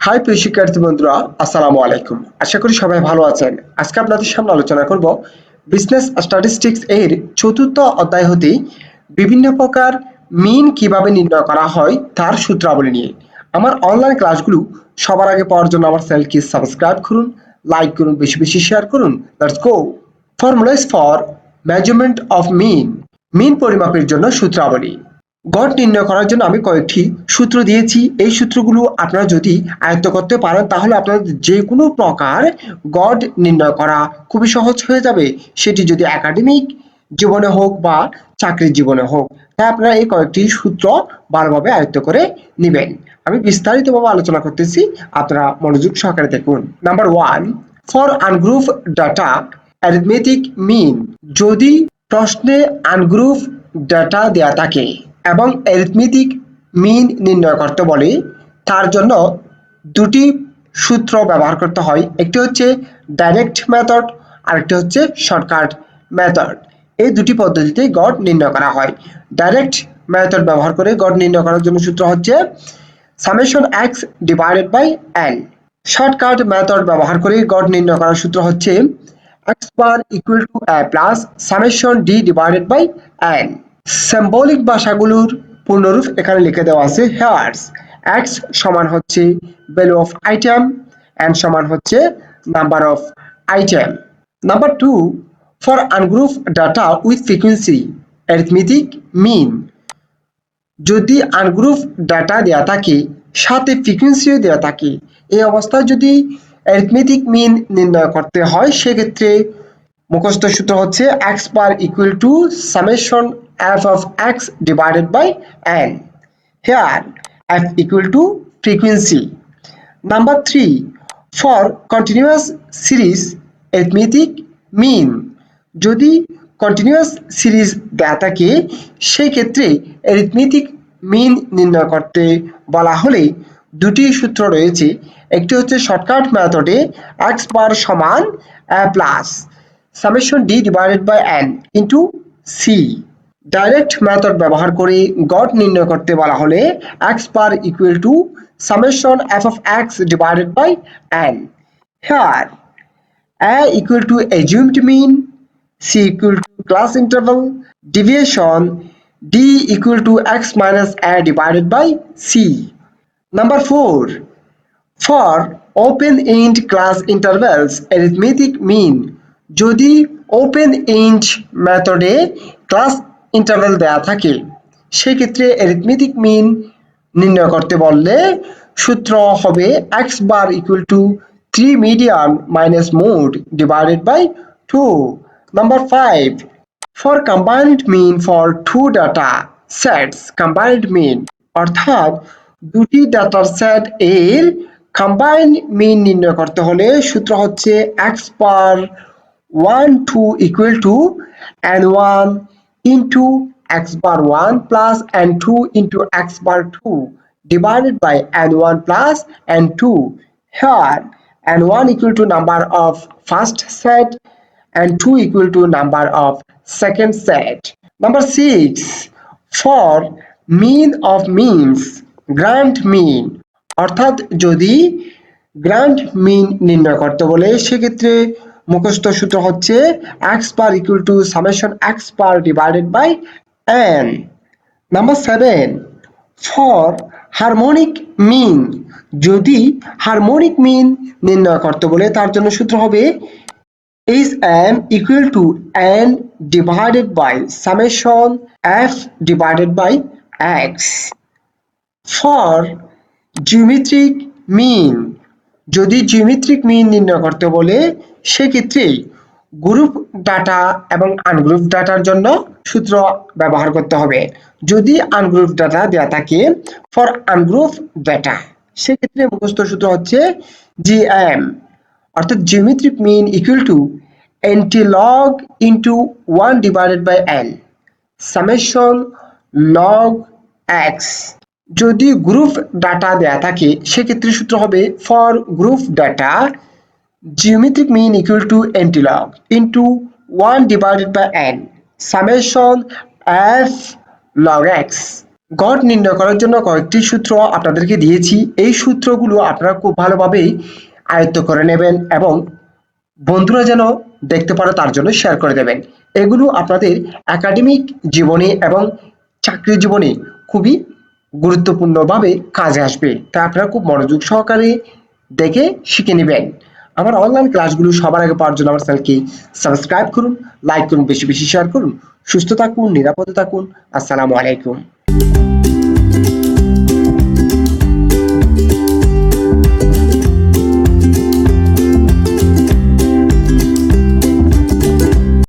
High প্রিয় শিক্ষার্থী বন্ধুরা, আসসালামু আলাইকুম। আশা করি সবাই ভালো আছেন। আজকে আপনাদের সামনে আলোচনা করব বিজনেস স্ট্যাটিস্টিক্স এর চতুর্থ অধ্যায় হতে বিভিন্ন প্রকার মিন কিভাবে নির্ণয় করা হয় তার সূত্রাবলী নিয়ে। আমার অনলাইন ক্লাসগুলো সবার আগে পাওয়ার জন্য আমার চ্যানেলকে সাবস্ক্রাইব করুন, লাইক করুন, বেশি বেশি শেয়ার করুন। Let's go. Formulas for measurement of mean. Mean পরিমাপের জন্য সূত্রাবলী। গড় নির্ণয় করার জন্য আমি কয়েকটি সূত্র দিয়েছি। এই সূত্রগুলো আপনারা যদি আয়ত্ত করতে পারেন তাহলে আপনাদের যে কোনো প্রকার গড় নির্ণয় করা খুবই সহজ হয়ে যাবে, সেটি যদি একাডেমিক জীবনে হোক বা চাকরির জীবনে হোক। তাই আপনারা এই কয়েকটি সূত্র ভালোভাবে আয়ত্ত করে নেবেন। আমি বিস্তারিতভাবে আলোচনা করতেছি, আপনারা মনোযোগ সহকারে দেখুন। Number 1, for ungroup data arithmetic mean. যদি প্রশ্নে আনগ্রুপ ডাটা দেয়া থাকে এবং অ্যারিথমেটিক মিন নির্ণয় করতে বলে, তার জন্য দুটি সূত্র ব্যবহার করতে হয়। একটি হচ্ছে ডাইরেক্ট মেথড, আরেকটি হচ্ছে শর্টকাট মেথড। এই দুটি পদ্ধতিতে গড় নির্ণয় করা হয়। ডাইরেক্ট মেথড ব্যবহার করে গড় নির্ণয় করার জন্য সূত্র হচ্ছে summation x divided by n. Shortcut method ব্যবহার করে গড় নির্ণয় করার সূত্র হচ্ছে x bar equal to a plus summation d divided by n. Symbolic ভাষাগুলোর পূর্ণরূপ এখানে লিখে দেওয়া আছে। হেয়ার্স এক্স সমান হচ্ছে ভ্যালু অফ আইটেম, এন সমান হচ্ছে number of item. Number 2, for ungroup data with frequency arithmetic mean. যদি আনগ্রুপ ডাটা দেওয়া থাকে সাথে ফ্রিকোয়েন্সিও দেওয়া থাকে, এই অবস্থায় যদি অ্যারিথমেটিক মিন নির্ণয় করতে হয় সেক্ষেত্রে মুখস্থ সূত্র হচ্ছে x bar equal to summation f of x divided by n. Here f equal to frequency. Number 3, for continuous series arithmetic mean. যদি কন্টিনিউয়াস সিরিজ দেয়া থাকে সেই ক্ষেত্রে অ্যারিথমেটিক মিন নির্ণয় করতে বলা হলে দুটি সূত্র রয়েছে। একটি হচ্ছে শর্টকাট মেথডে এক্স বার সমান a plus summation d divided by n into c. Direct method ব্যবহার করে গড় নির্ণয় করতে বলা হলে x bar equal to summation f of x divided by n. Here a equal to assumed mean, c equal to class interval, deviation, d equal to x minus a divided by c. Number 4, for open end class intervals arithmetic mean. যদি open and মেথডে class interval দেয়া থাকে সেক্ষেত্রে arithmetic মিন নির্ণয় করতে বললে সূত্র হবে x bar equal to 3 median minus mode divided by 2। Number 5, for combined mean for two data sets combined mean, অর্থাৎ দুটি ডাটার সেট এর কম্বাইন্ড মিন নির্ণয় করতে হলে সূত্র হচ্ছে x bar 1 2 equal to n1 into x bar 1 plus n2 into x bar 2 divided by n1 plus n2. Here n1 equal to number of first set and 2 equal to number of second set. Number 6, for mean of means grand mean, অর্থাৎ যদি grand মিন নির্ণয় করতে বলে সেক্ষেত্রে মুখস্থ সূত্র হচ্ছে x bar equal to summation x bar divided by n. Number 7, for harmonic mean. যদি হারমোনিক মিন নির্ণয় করতে বলে তার জন্য সূত্র হবে is m equal to n divided by summation f divided by x. For geometric mean, যদি জিওমেট্রিক মিন নির্ণয় করতে বলে সেক্ষেত্রে গ্রুপ ডাটা এবং আনগ্রুপ ডাটার জন্য সূত্র ব্যবহার করতে হবে। যদি আনগ্রুপ ডাটা দেওয়া থাকে ফর আনগ্রুপ ডাটা সেক্ষেত্রে মুখস্থ সূত্র হচ্ছে জিএম, অর্থাৎ geometric mean equal to antilog into 1 divided by n summation log x. যদি গ্রুপ ডাটা দেয়া থাকে সেক্ষেত্রে সূত্র হবে for group data geometric mean equal to antilog into 1 divided by n summation f log x. গড় নির্ণয় করার জন্য কয়েকটি সূত্র আপনাদেরকে দিয়েছি। এই সূত্রগুলো আপনারা খুব ভালোভাবেই আয়ত্ত করে নেবেন এবং বন্ধুরা যেন দেখতে পারে তার জন্য শেয়ার করে দেবেন। এগুলো আপনাদের একাডেমিক জীবনে এবং চাকরি জীবনে খুবই গুরুত্বপূর্ণভাবে কাজে আসবে। তাই আপনারা খুব মনোযোগ সহকারে দেখে শিখে নেবেন। আমার অনলাইন ক্লাসগুলো সবার আগে পাওয়ার জন্য আমার চ্যানেলকে সাবস্ক্রাইব করুন, লাইক করুন, বেশি বেশি শেয়ার করুন। সুস্থ থাকুন, নিরাপদে থাকুন। আসসালামু আলাইকুম।